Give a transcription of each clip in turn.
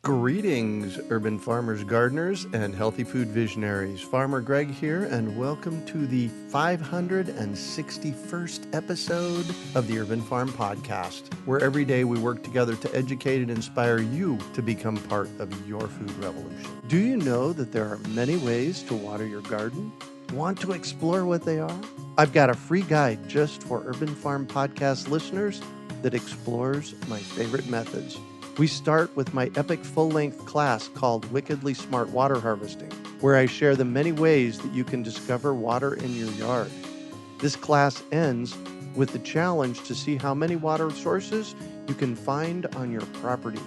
Greetings, urban farmers, gardeners, and healthy food visionaries. Farmer Greg here, and welcome to the 561st episode of the Urban Farm Podcast, where every day we work together to educate and inspire you to become part of your food revolution. Do you know that there are many ways to water your garden? Want to explore what they are? I've got a free guide just for Urban Farm Podcast listeners that explores my favorite methods. We start with my epic full-length class called Wickedly Smart Water Harvesting, where I share the many ways that you can discover water in your yard. This class ends with the challenge to see how many water sources you can find on your property.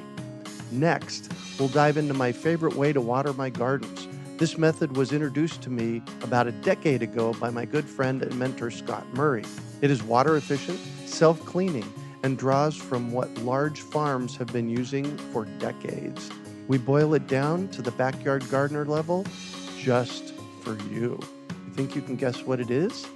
Next, we'll dive into my favorite way to water my gardens. This method was introduced to me about a decade ago by my good friend and mentor, Scott Murray. It is water efficient, self-cleaning, and draws from what large farms have been using for decades. We boil it down to the backyard gardener level just for you. You think you can guess what it is?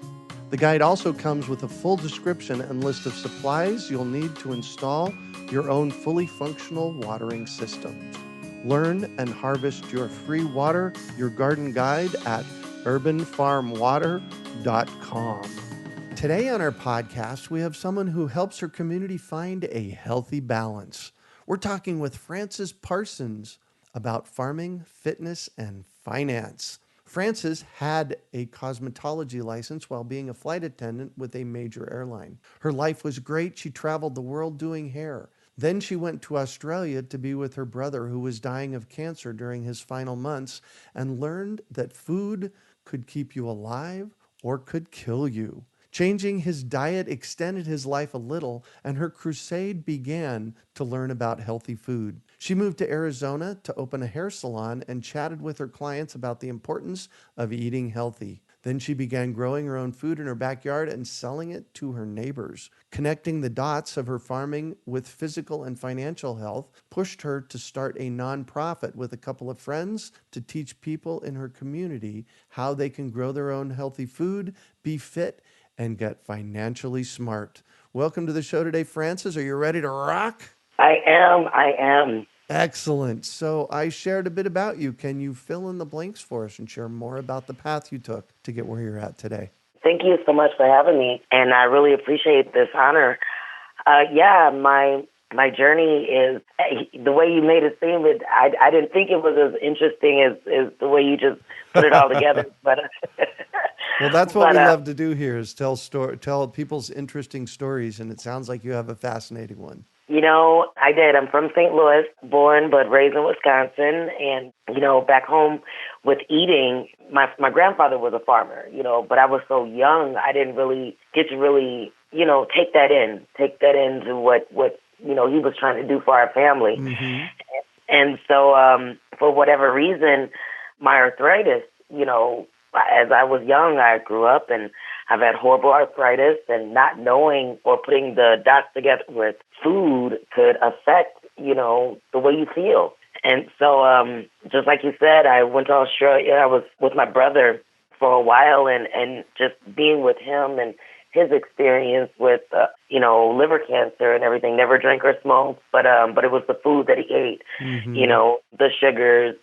The guide also comes with a full description and list of supplies you'll need to install your own fully functional watering system. Learn and harvest your free water, your garden guide at urbanfarmwater.com. Today on our podcast, we have someone who helps her community find a healthy balance. We're talking with Francess Parsons about farming, fitness, and finance. Francess had a cosmetology license while being a flight attendant with a major airline. Her life was great. She traveled the world doing hair. Then she went to Australia to be with her brother who was dying of cancer during his final months and learned that food could keep you alive or could kill you. Changing his diet extended his life a little, and her crusade began to learn about healthy food. She moved to Arizona to open a hair salon and chatted with her clients about the importance of eating healthy. Then she began growing her own food in her backyard and selling it to her neighbors. Connecting the dots of her farming with physical and financial health pushed her to start a nonprofit with a couple of friends to teach people in her community how they can grow their own healthy food, be fit, and get financially smart. Welcome to the show today, Francess. Are you ready to rock? I am. Excellent. So I shared a bit about you. Can you fill in the blanks for us and share more about the path you took to get where you're at today? Thank you so much for having me, and I really appreciate this honor. My journey is the way you made it seem. I didn't think it was as interesting as the way you just put it all together. But well, that's what we love to do here is tell people's interesting stories, and it sounds like you have a fascinating one. You know, I did. I'm from St. Louis, born but raised in Wisconsin. And, back home with eating, my grandfather was a farmer, but I was so young, I didn't really get to take that into what he was trying to do for our family. Mm-hmm. And so for whatever reason, my arthritis, as I was young, I grew up and I've had horrible arthritis, and not knowing or putting the dots together with food could affect, the way you feel. And so just like you said, I went to Australia. I was with my brother for a while and just being with him and his experience with, liver cancer and everything. Never drank or smoked, but it was the food that he ate, mm-hmm. The sugars,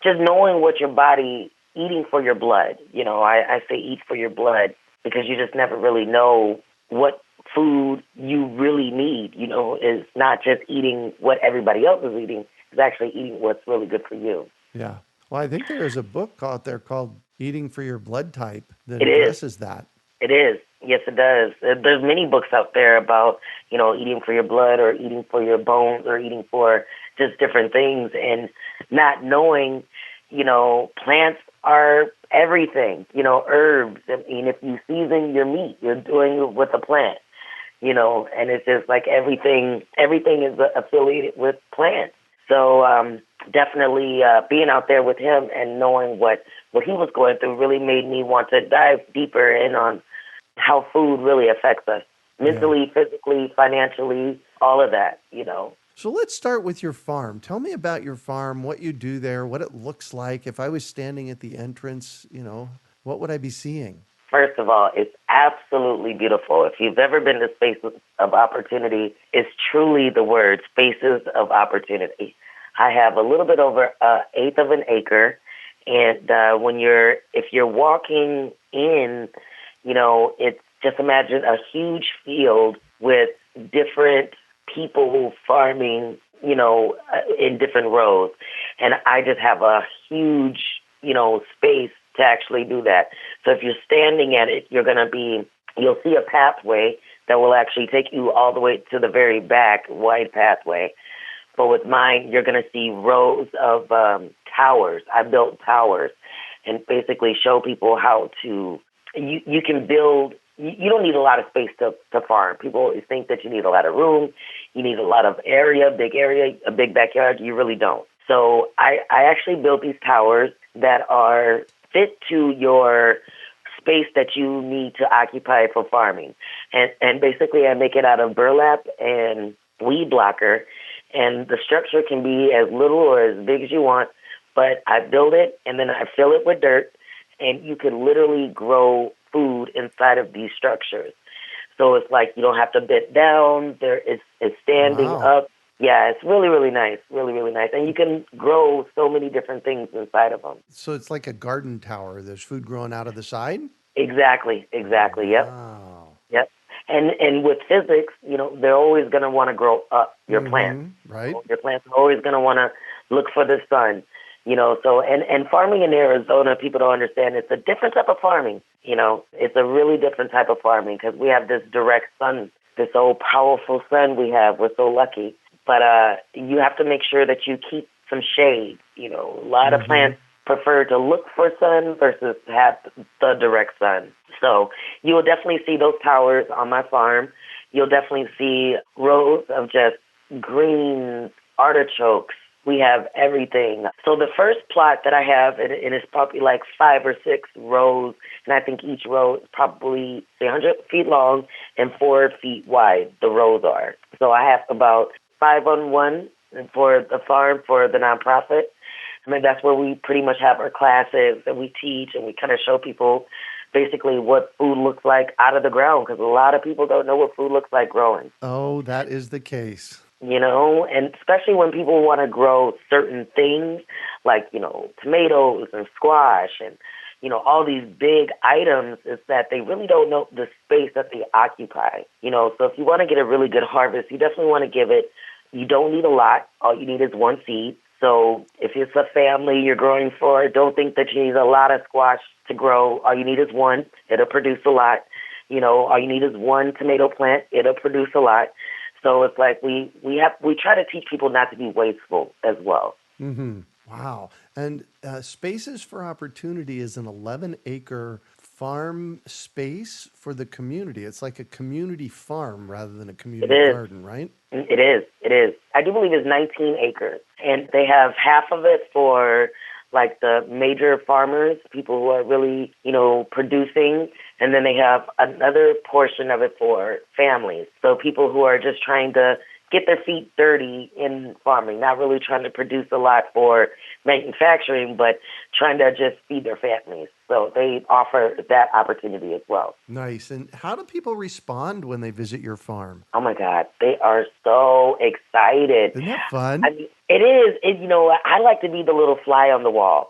just knowing what your body eating for your blood. I say eat for your blood because you just never really know what food you really need. Is not just eating what everybody else is eating. It's actually eating what's really good for you. Yeah. Well, I think there is a book out there called Eating for Your Blood Type that It addresses that. It is. Yes, it does. There's many books out there about, eating for your blood or eating for your bones or eating for just different things, and not knowing, plants are everything, herbs. I mean, if you season your meat, you're doing it with a plant, and it's just like everything is affiliated with plants. So definitely being out there with him and knowing what he was going through really made me want to dive deeper in on how food really affects us mentally, physically, financially, all of that, So let's start with your farm. Tell me about your farm, what you do there, what it looks like. If I was standing at the entrance, what would I be seeing? First of all, it's absolutely beautiful. If you've ever been to Spaces of Opportunity, it's truly the word, Spaces of Opportunity. I have a little bit over an eighth of an acre, and if you're walking in, it's just imagine a huge field with different people farming, in different rows, and I just have a huge, space to actually do that. So if you're standing at it, you'll see a pathway that will actually take you all the way to the very back, wide pathway. But with mine, you're going to see rows of towers. I built towers and basically show people how to. You can build. You don't need a lot of space to farm. People always think that you need a lot of room, you need a lot of big area, a big backyard. You really don't. So I actually built these towers that are fit to your space that you need to occupy for farming. And basically I make it out of burlap and weed blocker, and the structure can be as little or as big as you want, but I build it and then I fill it with dirt, and you can literally grow food inside of these structures. So it's like you don't have to bend down. It's standing Wow. up. Yeah, it's really, really nice. Really, really nice. And you can grow so many different things inside of them. So it's like a garden tower. There's food growing out of the side? Exactly, exactly. Yep, Wow. yep. And with physics, they're always going to want to grow up your plants. Mm-hmm. Right? Your plants are always going to want to look for the sun. So and farming in Arizona, people don't understand. It's a different type of farming. It's a really different type of farming because we have this direct sun, this old powerful sun we have. We're so lucky. But you have to make sure that you keep some shade. A lot of Mm-hmm. plants prefer to look for sun versus have the direct sun. So you will definitely see those towers on my farm. You'll definitely see rows of just green artichokes. We have everything. So the first plot that I have, and it's probably like 5 or 6 rows, and I think each row is probably 100 feet long and 4 feet wide, the rows are. So I have about 5-on-1 for the farm for the nonprofit. I mean, that's where we pretty much have our classes and we teach and we kind of show people basically what food looks like out of the ground, because a lot of people don't know what food looks like growing. Oh, that is the case. And especially when people want to grow certain things like, tomatoes and squash and, all these big items, is that they really don't know the space that they occupy. So if you want to get a really good harvest, you definitely want to you don't need a lot. All you need is one seed. So if it's a family you're growing for, don't think that you need a lot of squash to grow. All you need is one. It'll produce a lot. All you need is one tomato plant. It'll produce a lot. So it's like we try to teach people not to be wasteful as well. Mm-hmm. Wow. And Spaces for Opportunity is an 11-acre farm space for the community. It's like a community farm rather than a It community is. garden, right? It is. It is. I do believe it's 19 acres, and they have half of it for like the major farmers, people who are really, producing, and then they have another portion of it for families. So people who are just trying to get their feet dirty in farming, not really trying to produce a lot for manufacturing, but trying to just feed their families. So they offer that opportunity as well. Nice. And how do people respond when they visit your farm? Oh my God, they are so excited. Isn't that I fun? mean, it is. I like to be the little fly on the wall.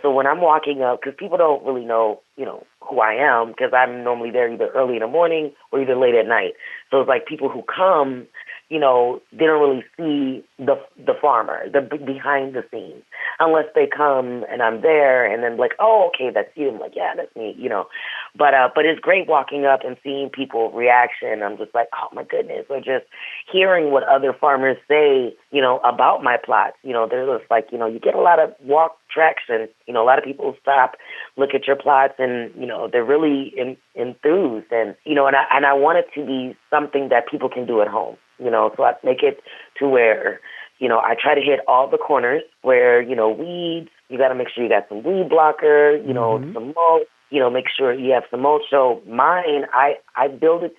So when I'm walking up, because people don't really know, who I am, because I'm normally there either early in the morning or either late at night. So it's like people who come, they don't really see the farmer, the behind the scenes, unless they come and I'm there, and then like, oh, okay, that's you. I'm like, yeah, that's me. But it's great walking up and seeing people reaction. I'm just like, oh my goodness, or just hearing what other farmers say, about my plots. They're just like, you get a lot of walk traction. A lot of people stop, look at your plots, and they're really enthused. And I want it to be something that people can do at home. So I make it to where, I try to hit all the corners where, weeds. You got to make sure you got some weed blocker, Mm-hmm. some mulch. Make sure you have some mulch. So mine, I build it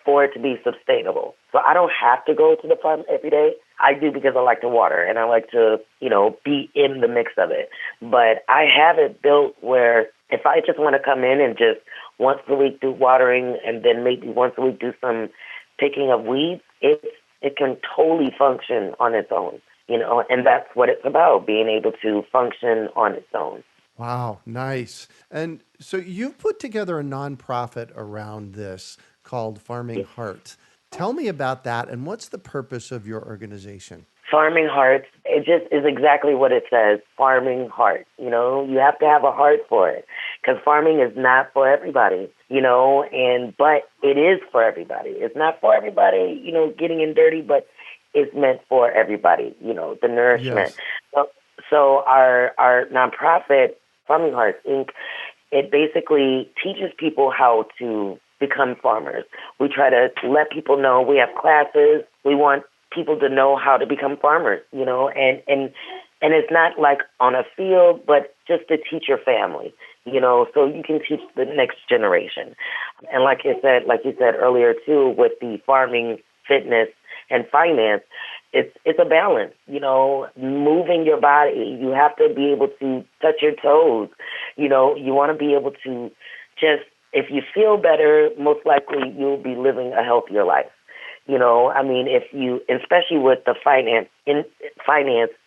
for it to be sustainable. So I don't have to go to the farm every day. I do because I like to water and I like to, be in the mix of it. But I have it built where if I just want to come in and just once a week do watering and then maybe once a week do some picking of weeds, it can totally function on its own. and that's what it's about, being able to function on its own. Wow, nice. And so you've put together a nonprofit around this called Farming Heart. Tell me about that and what's the purpose of your organization? Farming hearts, it just is exactly what it says, farming heart. You have to have a heart for it because farming is not for everybody, but it is for everybody. It's not for everybody, getting in dirty, but it's meant for everybody, the nourishment. Yes. So our nonprofit, Farming Hearts Inc., it basically teaches people how to become farmers. We try to let people know we have classes. We want people to know how to become farmers, and it's not like on a field, but just to teach your family, so you can teach the next generation. And like you said earlier too, with the farming, fitness, and finance, it's a balance, moving your body. You have to be able to touch your toes. You want to be able to just, if you feel better, most likely you'll be living a healthier life. If you, especially with the finance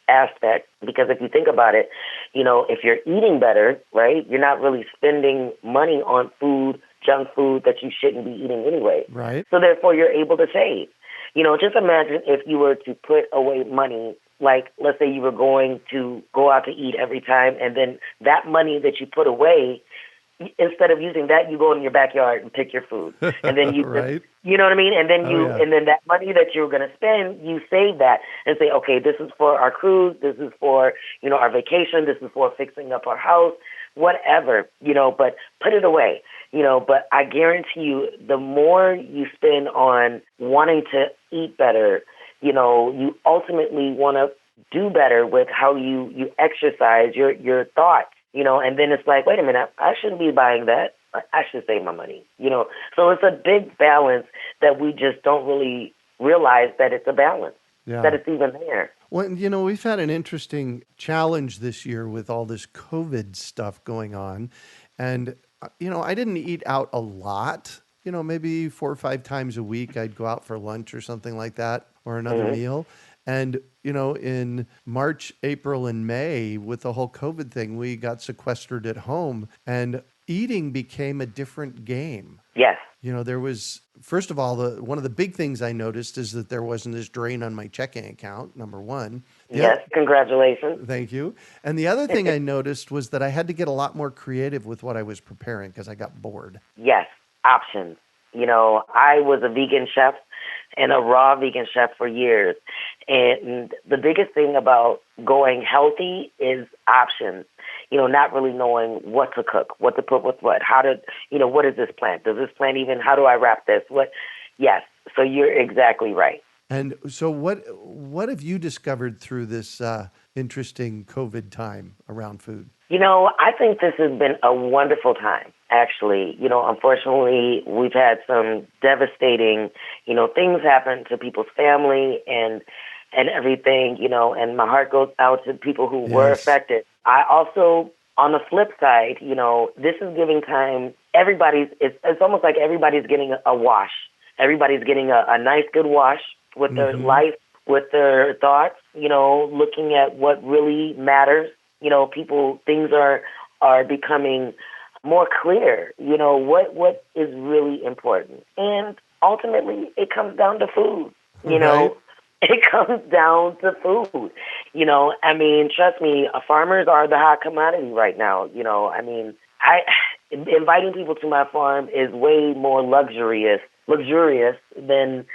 aspect, because if you think about it, if you're eating better, right, you're not really spending money on food, junk food that you shouldn't be eating anyway. Right. So therefore you're able to save. Just imagine if you were to put away money, like let's say you were going to go out to eat every time, and then that money that you put away, instead of using that, you go in your backyard and pick your food, and then you right. you know what I mean, and then Oh, yeah. and then that money that you were going to spend, you save that and say, okay, this is for our cruise, this is for our vacation, this is for fixing up our house, whatever, but put it away, But I guarantee you, the more you spend on wanting to eat better, you ultimately want to do better with how you exercise your thoughts. And then it's like, wait a minute, I shouldn't be buying that. I should save my money, So it's a big balance that we just don't really realize that it's a balance, that Yeah. it's even there. Well, we've had an interesting challenge this year with all this COVID stuff going on. And, I didn't eat out a lot. Maybe 4 or 5 times a week, I'd go out for lunch or something like that, or another Hmm. meal. And, in March, April, and May, with the whole COVID thing, we got sequestered at home and eating became a different game. Yes. There was, first of all, one of the big things I noticed is that there wasn't this drain on my checking account, number one. Yes. Congratulations. Thank you. And the other thing I noticed was that I had to get a lot more creative with what I was preparing because I got bored. Yes. Options. I was a vegan chef and a raw vegan chef for years. And the biggest thing about going healthy is options. Not really knowing what to cook, what to put with what, how to, what is this plant? Does this plant even, how do I wrap this? What? Yes. So you're exactly right. And so what have you discovered through this interesting COVID time around food? I think this has been a wonderful time, actually. Unfortunately, we've had some devastating, things happen to people's family and everything, and my heart goes out to people who were Yes. affected. I also, on the flip side, this is giving time. It's almost like everybody's getting a wash. Everybody's getting a nice, good wash with their Mm-hmm. life, with their thoughts, looking at what really matters. Things are becoming more clear, what is really important. And ultimately, it comes down to food, Right. It comes down to food. Trust me, farmers are the hot commodity right now. I inviting people to my farm is way more luxurious than,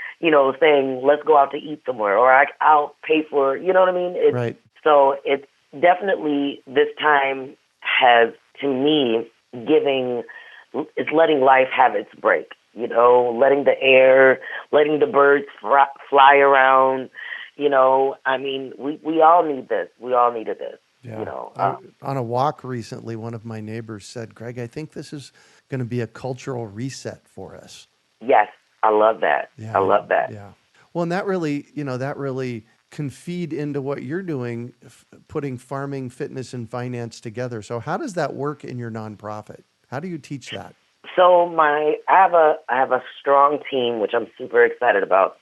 saying, let's go out to eat somewhere or I'll pay for, you know what I mean? Right. So it's definitely, this time has, to me, it's letting life have its break, letting the air, letting the birds fly around, we all need this. We all needed this, Yeah. On a walk recently, one of my neighbors said, Greg, I think this is going to be a cultural reset for us. Yes, I love that. Yeah. I love that. Yeah. Well, and that really can feed into what you're doing, putting farming, fitness, and finance together. So how does that work in your nonprofit? How do you teach that? So I have a strong team, which I'm super excited about.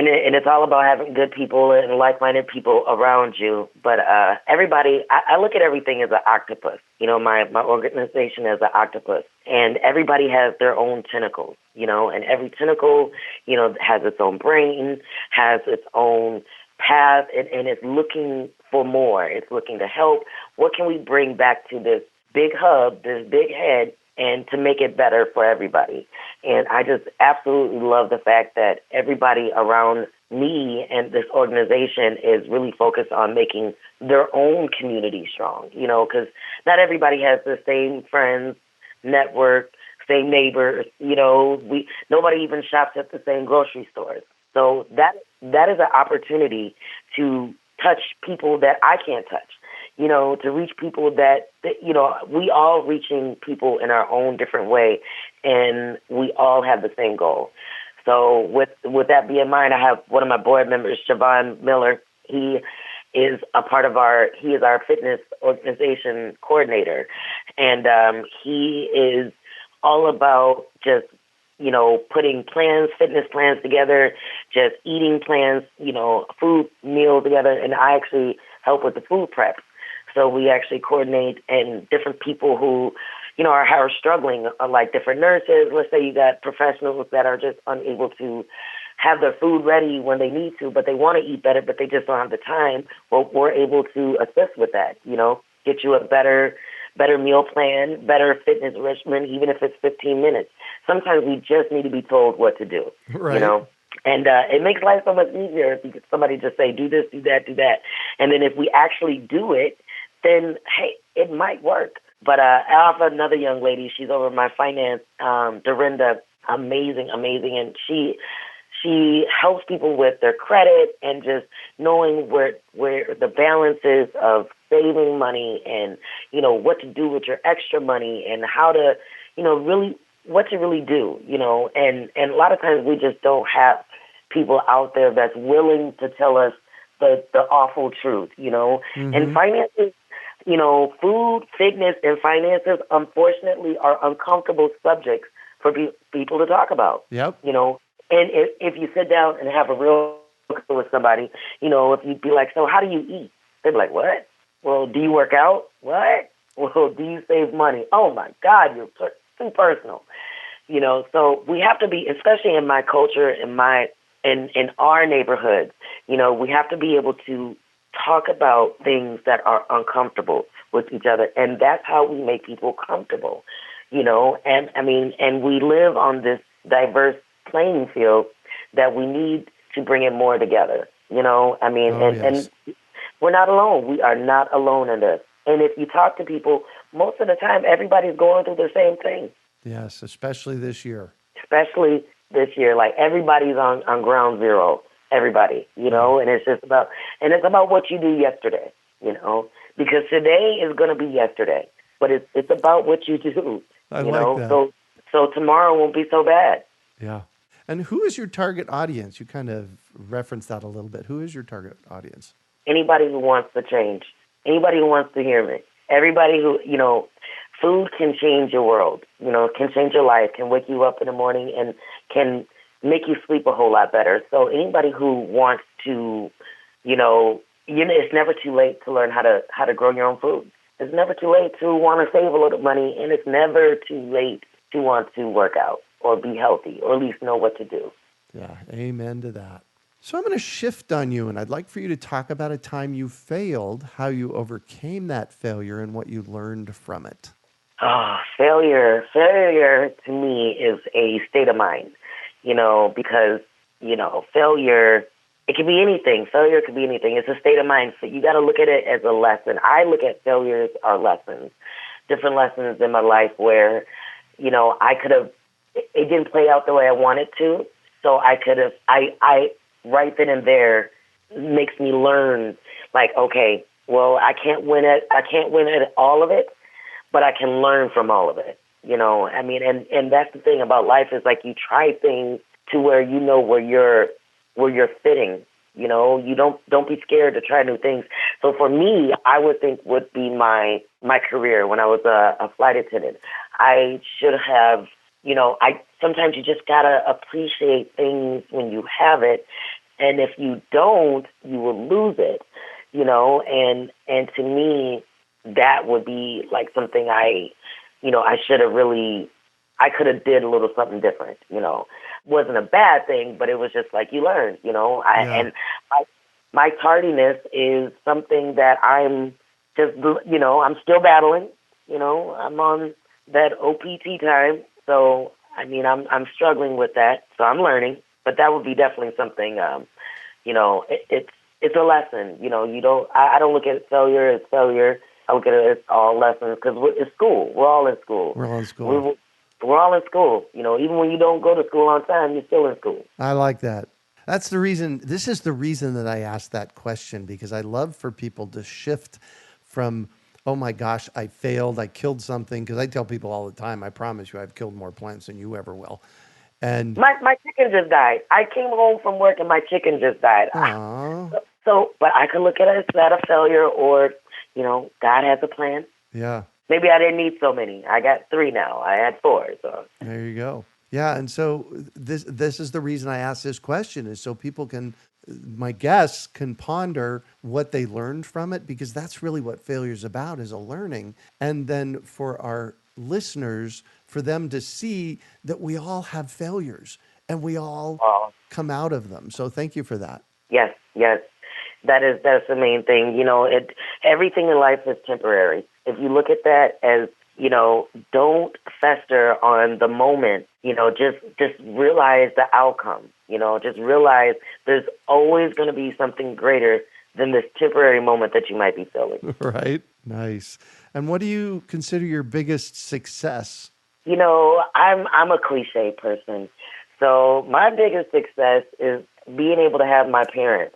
And it's all about having good people and like-minded people around you. But everybody, I look at everything as an octopus. My organization is an octopus. And everybody has their own tentacles, and every tentacle, has its own brain, has its own path, and it's looking for more. It's looking to help. What can we bring back to this big hub, this big head, and to make it better for everybody? And I just absolutely love the fact that everybody around me and this organization is really focused on making their own community strong, because not everybody has the same friends, network, same neighbors, nobody even shops at the same grocery stores. So that is an opportunity to touch people that I can't touch, to reach people that, we all reaching people in our own different way, and we all have the same goal. So with that being in mind, I have one of my board members, Javon Miller. He is our fitness organization coordinator, and he is all about just putting fitness plans together, just eating plans, food meals together, and I actually help with the food prep. So we actually coordinate, and different people who, are struggling, like different nurses. Let's say you got professionals that are just unable to have their food ready when they need to, but they want to eat better, but they just don't have the time. Well, we're able to assist with that, get you a better meal plan, better fitness regimen, even if it's 15 minutes. Sometimes we just need to be told what to do, right. And it makes life so much easier if somebody just say, do this, do that, do that. And then if we actually do it, then, hey, it might work. But I have another young lady. She's over my finance, Dorinda, amazing. And she helps people with their credit and just knowing where the balance is of saving money and, what to do with your extra money and how to, really what to really do, and a lot of times we just don't have people out there that's willing to tell us the awful truth, Mm-hmm. And finances, food, fitness, and finances, unfortunately, are uncomfortable subjects for people to talk about. Yep. And if you sit down and have a real conversation with somebody, if you'd be like, so how do you eat? They'd be like, what? Well, do you work out? What? Well, do you save money? Oh, my God, you're too personal. So we have to be, especially in my culture, in our neighborhoods, we have to be able to talk about things that are uncomfortable with each other. And that's how we make people comfortable, and we live on this diverse playing field that we need to bring it more together, yes. And we're not alone. We are not alone in this. And if you talk to people, most of the time, everybody's going through the same thing. Yes, especially this year. Like everybody's on ground zero, everybody, and it's just about what you do yesterday, because today is going to be yesterday, but it's about what you do, I like that. So tomorrow won't be so bad. Yeah. And who is your target audience? You kind of referenced that a little bit. Who is your target audience? Anybody who wants to change, anybody who wants to hear me, everybody who, food can change your world, can change your life, can wake you up in the morning and can make you sleep a whole lot better. So anybody who wants to, it's never too late to learn how to grow your own food. It's never too late to want to save a little money, and it's never too late to want to work out or be healthy or at least know what to do. Yeah, amen to that. So I'm going to shift on you, and I'd like for you to talk about a time you failed, how you overcame that failure, and what you learned from it. Oh, failure. Failure to me is a state of mind, because, failure, it can be anything. Failure could be anything. It's a state of mind. So you got to look at it as a lesson. I look at failures are lessons, different lessons in my life where, it didn't play out the way I wanted to. So I right then and there makes me learn, like, okay, well, I can't win at all of it, but I can learn from all of it. And that's the thing about life is like you try things to where where you're fitting. You don't be scared to try new things. So for me, I would think would be my career when I was a flight attendant. I should have, sometimes you just gotta appreciate things when you have it And if you don't, you will lose it, and to me, that would be like something I should have really, I could have did a little something different. Wasn't a bad thing, but it was just like you learn. Yeah. And my tardiness is something that I'm just, I'm still battling. I'm on that OPT time, so I mean, I'm struggling with that. So I'm learning, but that would be definitely something. It's a lesson. You don't. I don't look at failure as failure. I look at it as all lessons because it's school. We're all in school. We're all in school. We're all in school. Even when you don't go to school on time, you're still in school. I like that. That's the reason. This is the reason that I asked that question, because I love for people to shift from, oh my gosh, I failed, I killed something. Because I tell people all the time, I promise you, I've killed more plants than you ever will. And My chicken just died. I came home from work and my chicken just died. aw, So, but I could look at it as that a failure, or God has a plan. yeah, Maybe I didn't need so many. I got 3 now. I had 4. So there you go. Yeah, and so this is the reason I asked this question, is so people can, my guests can ponder what they learned from it, because that's really what failure is about, is a learning. And then for our listeners, for them to see that we all have failures and we all come out of them. So thank you for that. yes, yes. That's the main thing. Everything in life is temporary. If you look at that as, don't fester on the moment. Just realize the outcome. Just realize there's always going to be something greater than this temporary moment that you might be feeling. Right? Nice. And what do you consider your biggest success? I'm a cliche person. So my biggest success is being able to have my parents.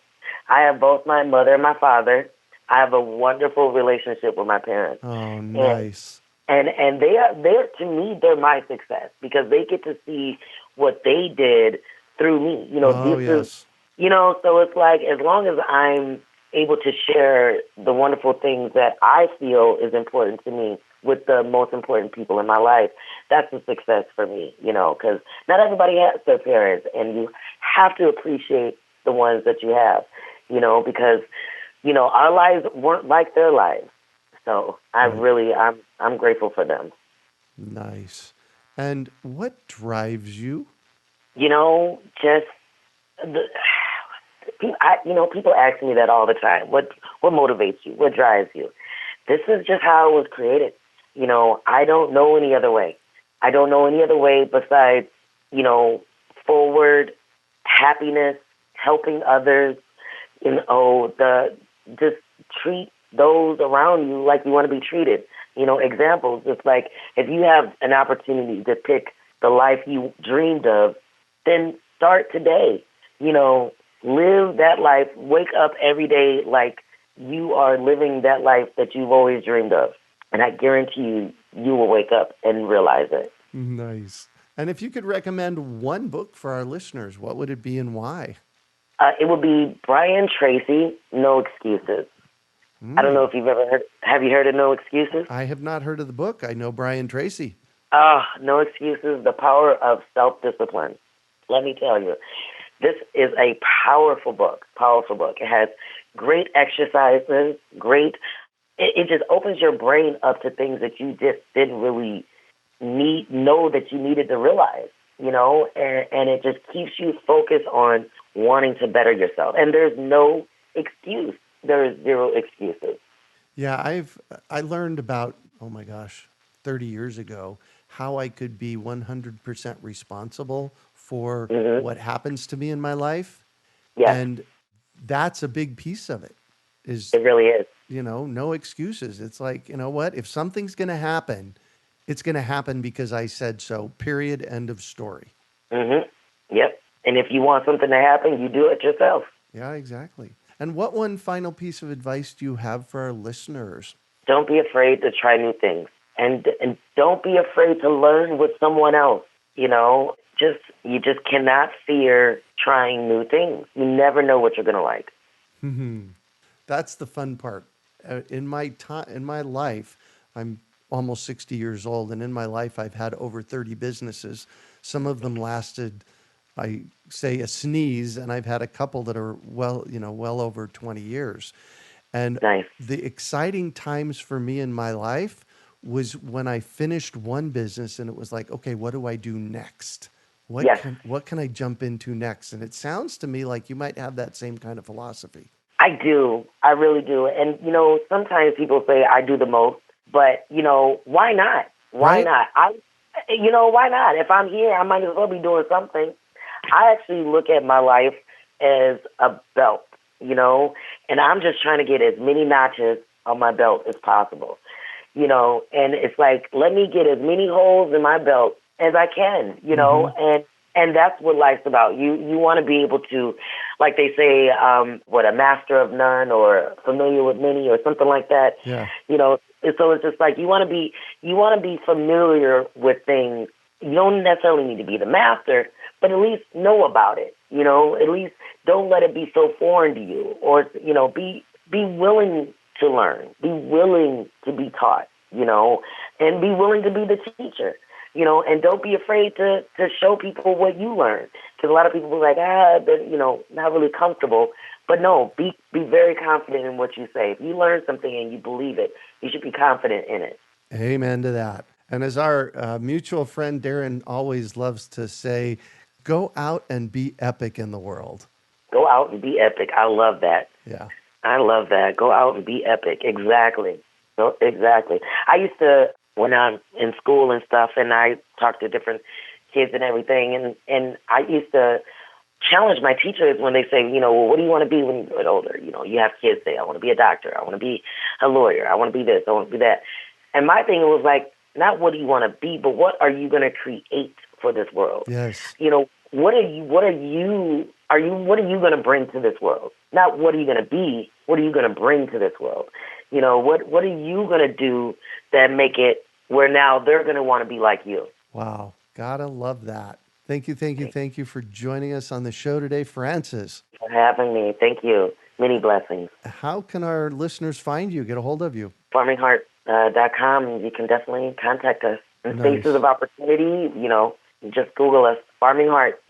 I have both my mother and my father. I have a wonderful relationship with my parents. Oh, nice. And they're to me, they're my success because they get to see what they did through me. Oh, This yes. is, so it's like, as long as I'm able to share the wonderful things that I feel is important to me with the most important people in my life, that's a success for me, because not everybody has their parents, and you have to appreciate the ones that you have, because, our lives weren't like their lives. So I'm grateful for them. Nice. And what drives you? Just the, people ask me that all the time. What motivates you? What drives you? This is just how it was created. I don't know any other way. I don't know any other way besides, forward, happiness, helping others. Just treat those around you like you want to be treated. Examples. It's like if you have an opportunity to pick the life you dreamed of, then start today. Live that life. Wake up every day like you are living that life that you've always dreamed of. And I guarantee you will wake up and realize it. Nice. And if you could recommend one book for our listeners, what would it be and why? It would be Brian Tracy, No Excuses. I don't know if you've ever heard. Have you heard of No Excuses? I have not heard of the book. I know Brian Tracy. No Excuses, The Power of Self-Discipline. Let me tell you, this is a powerful book. Powerful book. It has great exercises, it just opens your brain up to things that you just didn't really know that you needed to realize, and it just keeps you focused on wanting to better yourself. And there's no excuse. There is zero excuses. Yeah, I learned about, oh my gosh, 30 years ago, how I could be 100% responsible for what happens to me in my life. Yes, And that's a big piece of it, is, it really is. no excuses. It's like, you know what? If something's going to happen, it's going to happen because I said so, period, end of story. Yep. And if you want something to happen, you do it yourself. Yeah, exactly. And what one final piece of advice do you have for our listeners? Don't be afraid to try new things, and don't be afraid to learn with someone else. You just cannot fear trying new things. You never know what you're going to like. That's the fun part. In my life, I'm almost 60 years old, and in my life, I've had over 30 businesses. Some of them lasted I say a sneeze, and I've had a couple that are well over 20 years. And Nice. the exciting times for me in my life was when I finished one business and it was like, okay, what do I do next? Yes, What can I jump into next? And it sounds to me like you might have that same kind of philosophy. I do. I really do. And, sometimes people say I do the most, but, why not? Why Right? not? Why not? If I'm here, I might as well be doing something. I actually look at my life as a belt, and I'm just trying to get as many notches on my belt as possible, and it's like, let me get as many holes in my belt as I can, Hmm. and that's what life's about. You want to be able to, like they say, a master of none or familiar with many or something like that, Yeah. and so it's just like you want to be familiar with things. You don't necessarily need to be the master, but at least know about it. At least don't let it be so foreign to you, or be willing to learn, be willing to be taught, and be willing to be the teacher, and don't be afraid to show people what you learned. Because a lot of people are like, they're, not really comfortable. But no, be very confident in what you say. If you learn something and you believe it, you should be confident in it. Amen to that. And as our mutual friend Darren always loves to say, go out and be epic in the world. Go out and be epic. I love that. Yeah. I love that. Go out and be epic. Exactly. No, exactly. I used to, when I'm in school and stuff, and I talk to different kids and everything, and I used to challenge my teachers when they say, well, what do you want to be when you get older? You have kids say, I want to be a doctor. I want to be a lawyer. I want to be this. I want to be that. And my thing was like, not what do you want to be, but what are you going to create for this world? Yes. What are you going to bring to this world? Not what are you going to be, what are you going to bring to this world? What are you going to do that make it where now they're going to want to be like you? Wow. Gotta love that. Thank you, thank you, thank you for joining us on the show today, Francis. For having me. Thank you. Many blessings. How can our listeners find you, get a hold of you? FarmingHeart.com. You can definitely contact us. In spaces Nice. of opportunity, just Google us, Farming Heart.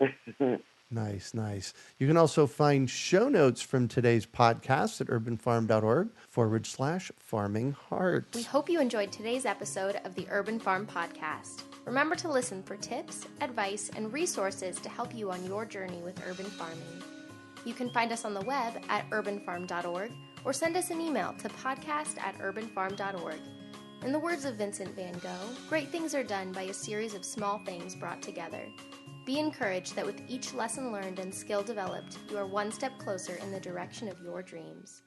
Nice, nice. You can also find show notes from today's podcast at urbanfarm.org/farming We heart. hope you enjoyed today's episode of the Urban Farm Podcast. Remember to listen for tips, advice, and resources to help you on your journey with urban farming. You can find us on the web at urbanfarm.org or send us an email to podcast@urbanfarm.org. In the words of Vincent van Gogh, great things are done by a series of small things brought together. Be encouraged that with each lesson learned and skill developed, you are one step closer in the direction of your dreams.